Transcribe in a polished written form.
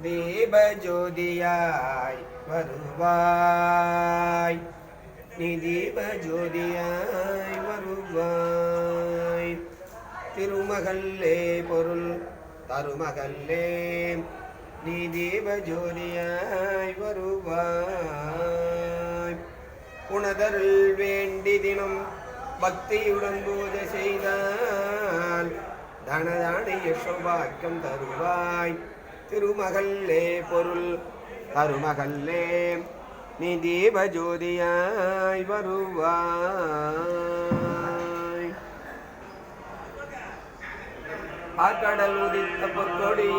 தீபஜோதியாய் வருவாய், நீ தீபஜோதியாய் வருவாய். திருமகல்லே பொருள் தருமகல்லே, நீ தீபஜோதியாய் வருவாய். உணதருள் வேண்டி தினம் பக்தியுடன் பூஜை செய்தால் தனதானிய சௌபாக்கியம் தருவாய். திருமகல்லே பொருள் தருமகல்லே, நீ தீபஜோதியாய் வருவாய். ஆக்கடல் உதித்த பொற்கொடி